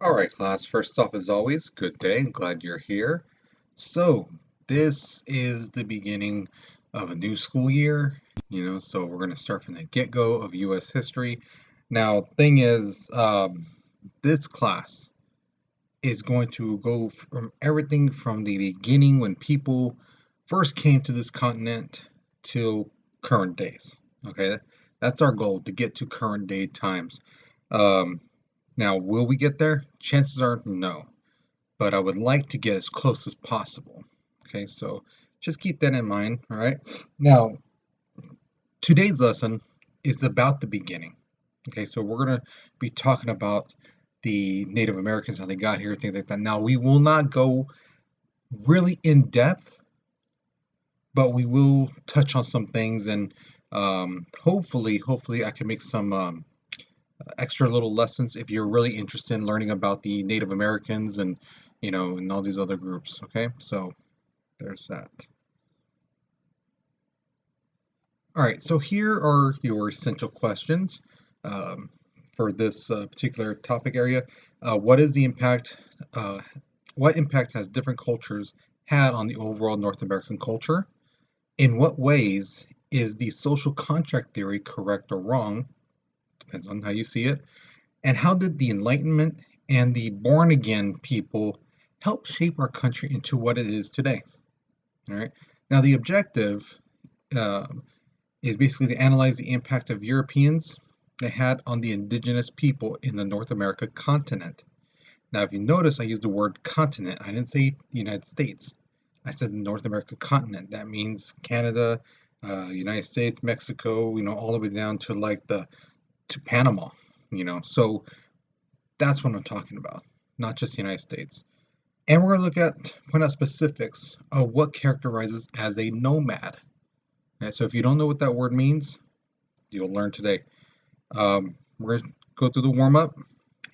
All right, class. First off, as always, good day. I'm glad you're here. So, this is the beginning of a new school year, so we're going to start from the get-go of U.S. history. Now, thing is, this class is going to go from everything from the beginning when people first came to this continent till current days. Okay, that's our goal to get to current day times. Um, Now, will we get there? Chances are no, but I would like to get as close as possible. Okay, so just keep that in mind. All right. Now, today's lesson is about the beginning. Okay, so we're going to be talking about the Native Americans, how they got here, things like that. Now, we will not go really in depth, but we will touch on some things, and hopefully, I can make some extra little lessons if you're really interested in learning about the Native Americans and and all these other groups. Okay, so there's that. All right, so here are your essential questions um, for this particular topic area. What is the impact? What impact has different cultures had on the overall North American culture? In what ways is the social contract theory correct or wrong? Depends on how you see it. And how did the Enlightenment and the born again people help shape our country into what it is today? All right. Now, the objective uh, is basically to analyze the impact of Europeans that had on the indigenous people in the North America continent. Now, if you notice, I used the word continent. I didn't say the United States. I said North America continent. That means Canada, United States, Mexico, all the way down to to Panama. So that's what I'm talking about, not just the United States. And we're going to point out specifics of what characterizes as a nomad. Okay, so if you don't know what that word means, you'll learn today. We're going to go through the warm-up.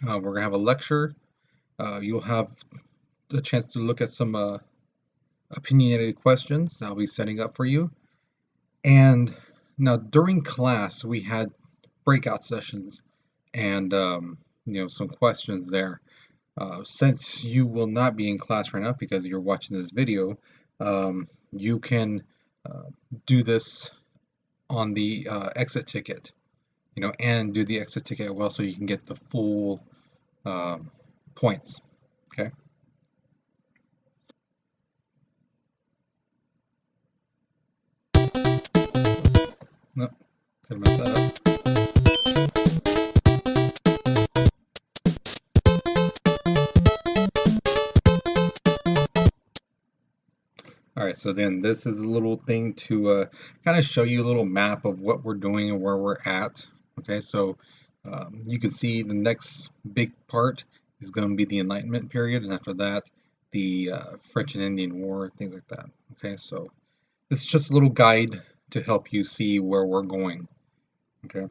We're going to have a lecture. You'll have the chance to look at some opinionated questions I'll be setting up for you. And now during class, we had breakout sessions and some questions there. Since you will not be in class right now because you're watching this video, you can do this on the exit ticket, and do the exit ticket as well so you can get the full points. Okay. No, gotta mess that up. All right, so then this is a little thing to kind of show you a little map of what we're doing and where we're at. Okay, so you can see the next big part is going to be the Enlightenment period, and after that, the French and Indian War, things like that. Okay, so this is just a little guide to help you see where we're going. Okay,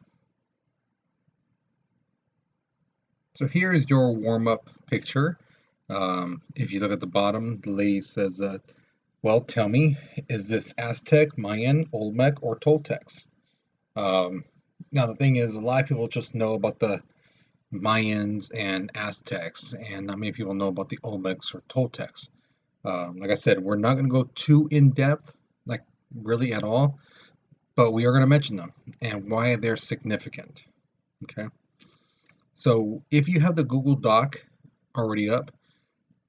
so here is your warm-up picture. If you look at the bottom, the lady says, well, tell me, is this Aztec, Mayan, Olmec, or Toltecs? Now, the thing is, a lot of people just know about the Mayans and Aztecs, and not many people know about the Olmecs or Toltecs. Like I said, we're not going to go too in-depth, like really at all, but we are going to mention them and why they're significant. Okay. So if you have the Google Doc already up,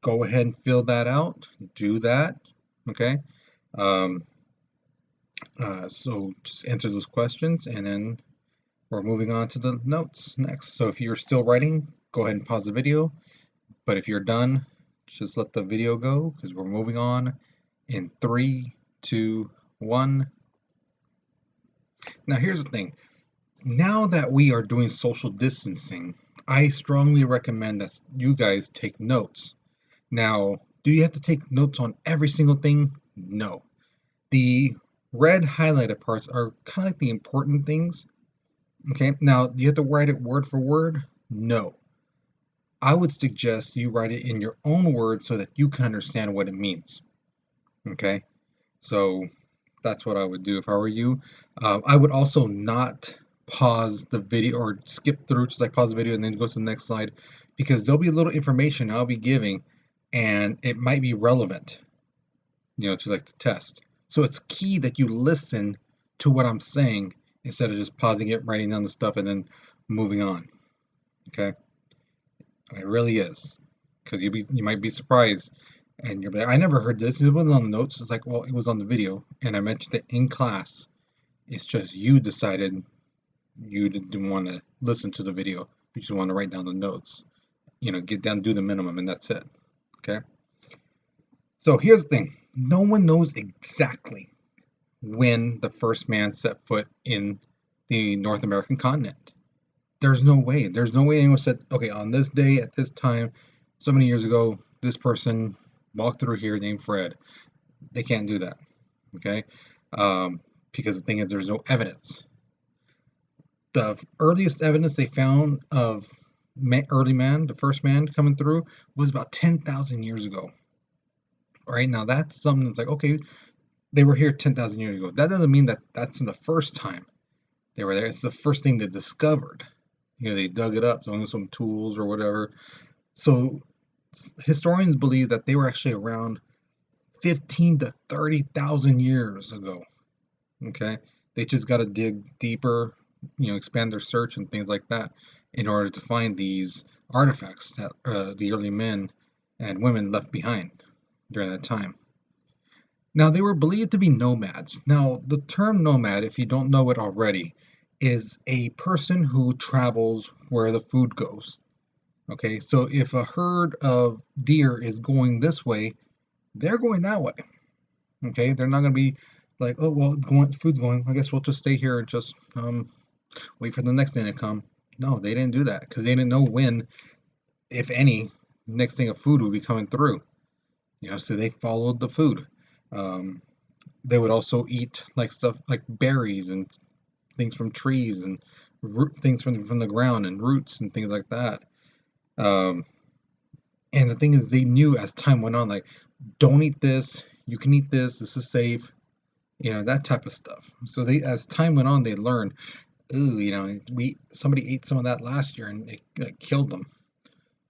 go ahead and fill that out. Do that. Okay. Um, so just answer those questions, and then we're moving on to the notes next. So if you're still writing, go ahead and pause the video. But if you're done, just let the video go because we're moving on in 3, 2, 1. Now here's the thing. Now that we are doing social distancing, I strongly recommend that you guys take notes. Now, do you have to take notes on every single thing? No. The red highlighted parts are kind of like the important things. Okay, now do you have to write it word for word? No. I would suggest you write it in your own words so that you can understand what it means. Okay, so that's what I would do if I were you. I would also not pause the video or skip through, just like pause the video and then go to the next slide, because there'll be a little information I'll be giving and it might be relevant, to like the test. So it's key that you listen to what I'm saying instead of just pausing it, writing down the stuff, and then moving on. Okay, it really is, because you might be surprised, and you're like, I never heard this. It wasn't on the notes. It's like, well, it was on the video, and I mentioned it in class. It's just you decided you didn't want to listen to the video. You just want to write down the notes. Get down, do the minimum, and that's it. Okay. So here's the thing: no one knows exactly when the first man set foot in the North American continent. There's no way. There's no way anyone said, okay, on this day at this time, so many years ago, this person walked through here named Fred. They can't do that. Okay. Because the thing is, there's no evidence. The earliest evidence they found of early man, the first man coming through, was about 10,000 years ago. Right now, that's something that's like, okay, they were here 10,000 years ago. That doesn't mean that that's the first time they were there. It's the first thing they discovered. They dug it up, with some tools or whatever. So historians believe that they were actually around 15 to 30,000 years ago. Okay, they just got to dig deeper, expand their search and things like that in order to find these artifacts that the early men and women left behind during that time. Now, they were believed to be nomads. Now, the term nomad, if you don't know it already, is a person who travels where the food goes. Okay, so if a herd of deer is going this way, they're going that way. Okay, they're not going to be like, oh, well, food's going, I guess we'll just stay here and just wait for the next thing to come. No, they didn't do that because they didn't know when, if any, next thing of food would be coming through. So they followed the food. They would also eat like stuff like berries and things from trees and things from the ground and roots and things like that. And the thing is, they knew as time went on, like, don't eat this, you can eat this, this is safe, that type of stuff. So as time went on, they learned, ooh, somebody ate some of that last year and it killed them.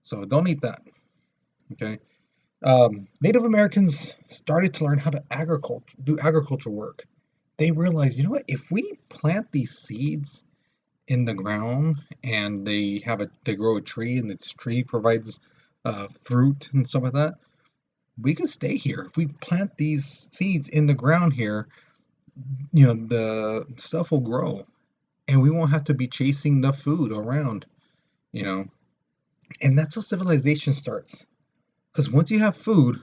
So don't eat that. Okay. Native Americans started to learn how to do agriculture work. They realized, you know what, if we plant these seeds in the ground and they grow a tree and this tree provides fruit and stuff like that, we can stay here. If we plant these seeds in the ground here, the stuff will grow and we won't have to be chasing the food around, and that's how civilization starts. Because once you have food,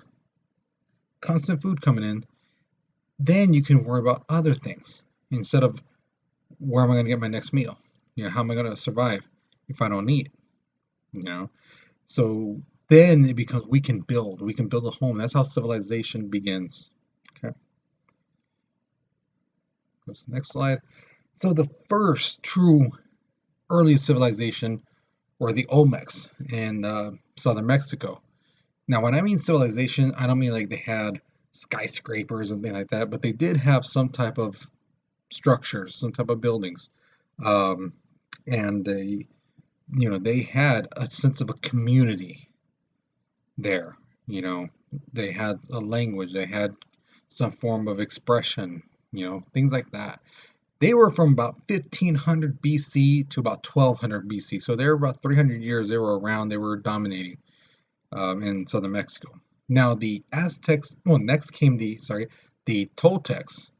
constant food coming in, then you can worry about other things instead of where am I going to get my next meal? How am I going to survive if I don't eat? So then it becomes we can build a home. That's how civilization begins. Okay. Go to the next slide. So the first true early civilization were the Olmecs in southern Mexico. Now, when I mean civilization, I don't mean like they had skyscrapers and things like that, but they did have some type of structures, some type of buildings, and they had a sense of a community there. They had a language, they had some form of expression, things like that. They were from about 1500 BC to about 1200 BC, so they were about 300 years. They were around. They were dominating in southern Mexico. Now the Aztecs. Well, next came the Toltecs,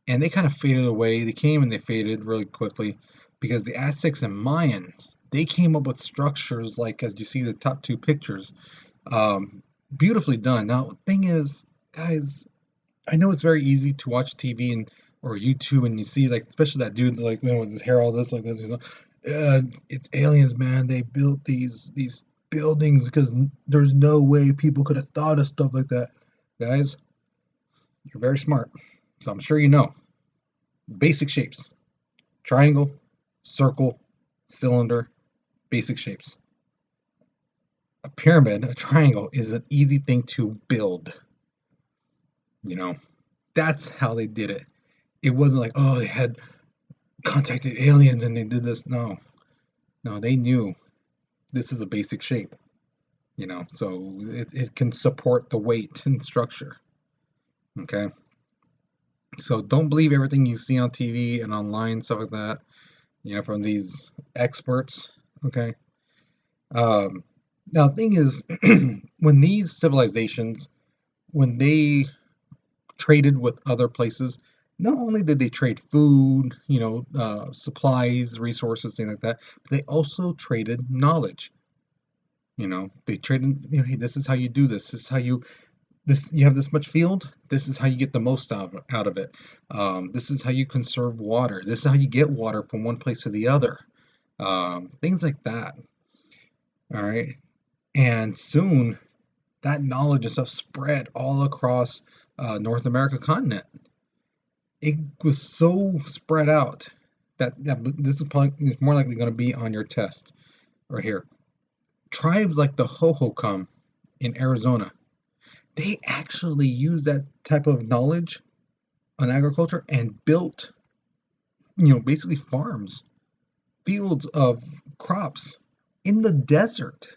and they kind of faded away. They came and they faded really quickly because the Aztecs and Mayans, they came up with structures like, as you see the top two pictures, beautifully done. Now the thing is, guys, I know it's very easy to watch TV or YouTube and you see, like, especially that dude's like, with his hair all this like this, it's aliens, man. They built these buildings because there's no way people could have thought of stuff like that. Guys, you're very smart, so I'm sure you know basic shapes: triangle, circle, cylinder, basic shapes. A pyramid, a triangle, is an easy thing to build. That's how they did it. It wasn't like, oh, they had contacted aliens and they did this. No, no, they knew this is a basic shape, so it can support the weight and structure. Okay, so don't believe everything you see on TV and online, stuff like that, from these experts. Okay. Um, Now the thing is, when these civilizations, when they traded with other places, not only did they trade food, supplies, resources, things like that, but they also traded knowledge. They traded, hey, this is how you do this. This is how you have this much field. This is how you get the most out of it. This is how you conserve water. This is how you get water from one place to the other. Things like that. All right. And soon that knowledge and stuff spread all across North America continent. It was so spread out that this is more likely going to be on your test right here. Tribes like the Hohokam in Arizona, they actually use that type of knowledge on agriculture and built, basically farms, fields of crops in the desert.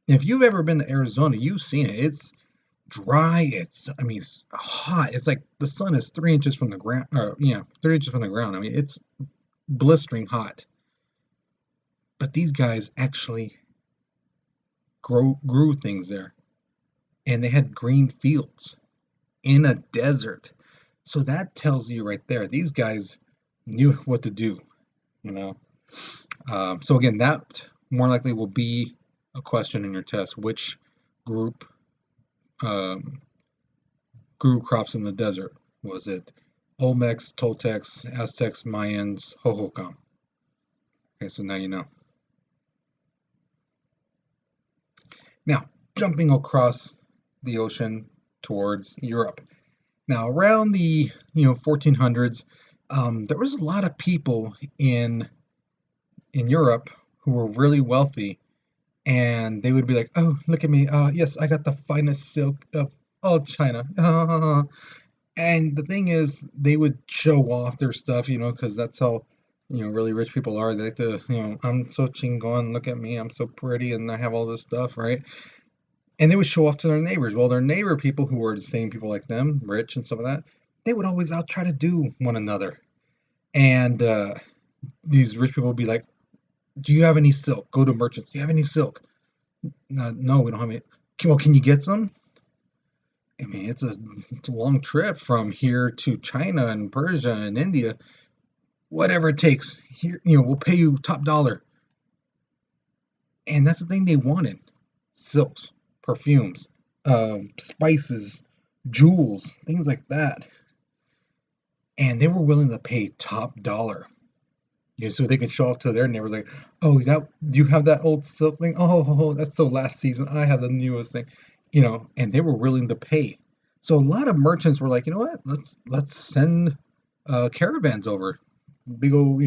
If you've ever been to Arizona, you've seen it. It's dry. It's hot. It's like the sun is 3 inches from the ground, or 3 inches from the ground. I mean, it's blistering hot. But these guys actually grew things there, and they had green fields in a desert. So that tells you right there, these guys knew what to do. You know. So again, that more likely will be a question in your test. Which group um, grew crops in the desert? Was it Olmecs, Toltecs, Aztecs, Mayans, Hohokam? Okay, so now you know. Now, jumping across the ocean towards Europe. Now, around the 1400s, there was a lot of people in Europe who were really wealthy, and they would be like, "Oh, look at me! Yes, I got the finest silk of all China." And the thing is, they would show off their stuff, because that's how, really rich people are. They like to, I'm so chingon, look at me, I'm so pretty, and I have all this stuff, right? And they would show off to their neighbors. Well, their neighbor people who were the same people like them, rich and stuff like that, they would always out try to do one another. And these rich people would be like, "Do you have any silk? Go to merchants. Do you have any silk? No, we don't have any. Well, can you get some? I mean, it's a long trip from here to China and Persia and India. Whatever it takes. Here, we'll pay you top dollar." And that's the thing they wanted: silks, perfumes, spices, jewels, things like that. And they were willing to pay top dollar. So they can show off to their neighbors like, "Oh, that do you have that old silk thing? Oh, that's so last season. I have the newest thing." And they were willing to pay. So a lot of merchants were like, "You know what? Let's send caravans over, big old,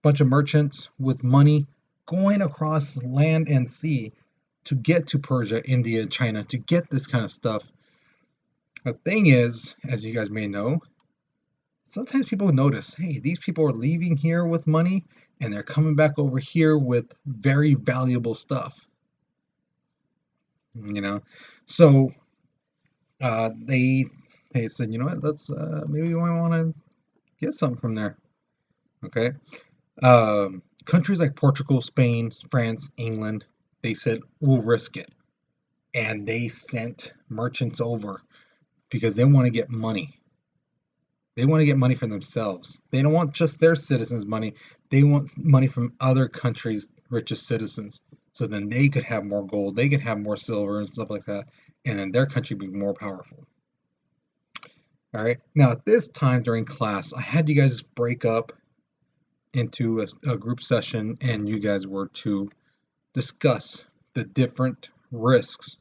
bunch of merchants with money going across land and sea to get to Persia, India, and China to get this kind of stuff." The thing is, as you guys may know, sometimes people notice, hey, these people are leaving here with money and they're coming back over here with very valuable stuff. So they said, "You know what? Let's maybe we want to get something from there." Okay. Countries like Portugal, Spain, France, England, they said, "We'll risk it," and they sent merchants over because they want to get money. They want to get money for themselves. They don't want just their citizens' money. They want money from other countries' richest citizens. So then they could have more gold, they could have more silver and stuff like that, and then their country would be more powerful. All right. Now, at this time during class, I had you guys break up into a group session, and you guys were to discuss the different risks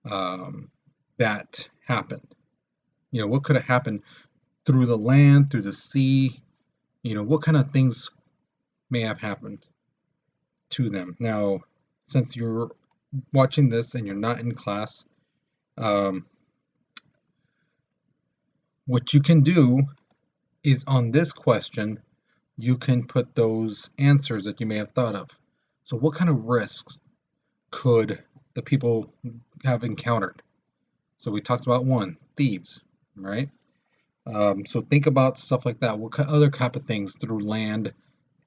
that happened. What could have happened through the land, through the sea, what kind of things may have happened to them. Now, since you're watching this and you're not in class, um, what you can do is on this question, you can put those answers that you may have thought of. So what kind of risks could the people have encountered? So we talked about one, thieves, right? So think about stuff like that. What other type of things through land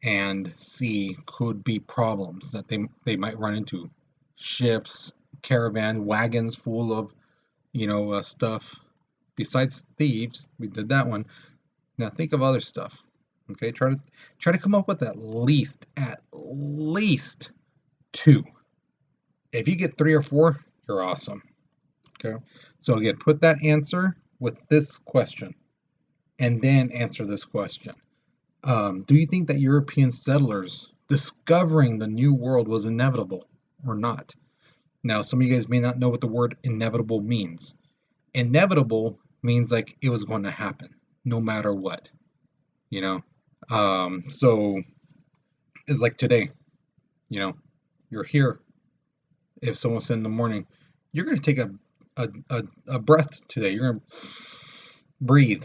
and sea could be problems that they might run into? Ships, caravan, wagons full of stuff. Besides thieves, we did that one. Now think of other stuff. Okay, try to come up with at least two. If you get three or four, you're awesome. Okay, so again, put that answer with this question, and then answer this question. Do you think that European settlers discovering the New World was inevitable or not? Now, some of you guys may not know what the word inevitable means. Inevitable means like it was going to happen, no matter what, you know. So it's like today, you know, you're here. If someone said in the morning, you're going to take a breath today, you're going to breathe.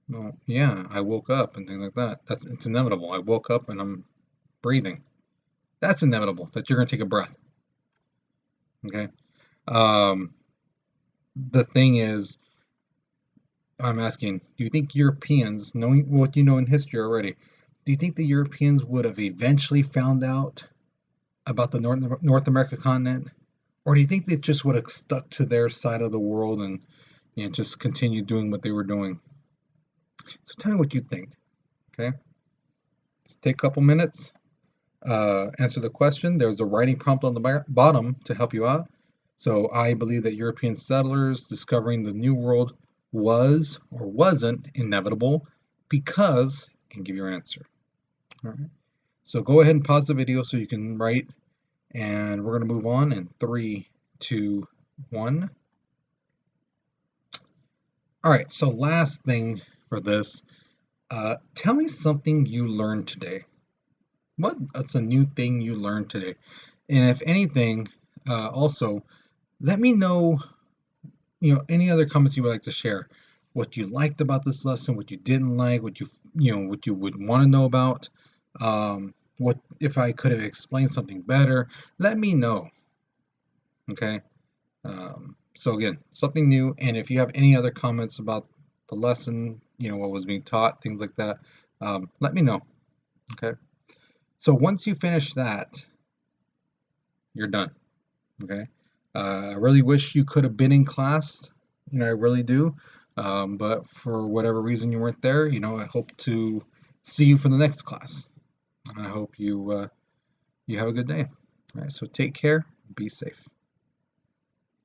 Well, yeah, I woke up and things like that. It's inevitable. I woke up and I'm breathing. That's inevitable that you're going to take a breath. Okay. Um, the thing is, I'm asking, do you think Europeans, knowing what you know in history already, do you think the Europeans would have eventually found out about the North America continent? Or do you think they just would have stuck to their side of the world and just continued doing what they were doing? So tell me what you think, okay? So take a couple minutes, answer the question. There's a writing prompt on the bottom to help you out. So I believe that European settlers discovering the New World was or wasn't inevitable because, and give your answer. All right. So go ahead and pause the video so you can write, and we're going to move on in 3, 2, 1. All right, so last thing for this, tell me something you learned today. What's a new thing you learned today? And if anything, also let me know, any other comments you would like to share. What you liked about this lesson, what you didn't like, what what you would want to know about. What if I could have explained something better? Let me know. Okay. So again, something new. And if you have any other comments about the lesson, what was being taught, things like that, let me know. Okay. So once you finish that, you're done. Okay. I really wish you could have been in class. I really do. But for whatever reason you weren't there, I hope to see you for the next class. And I hope you have a good day. All right. So take care. Be safe.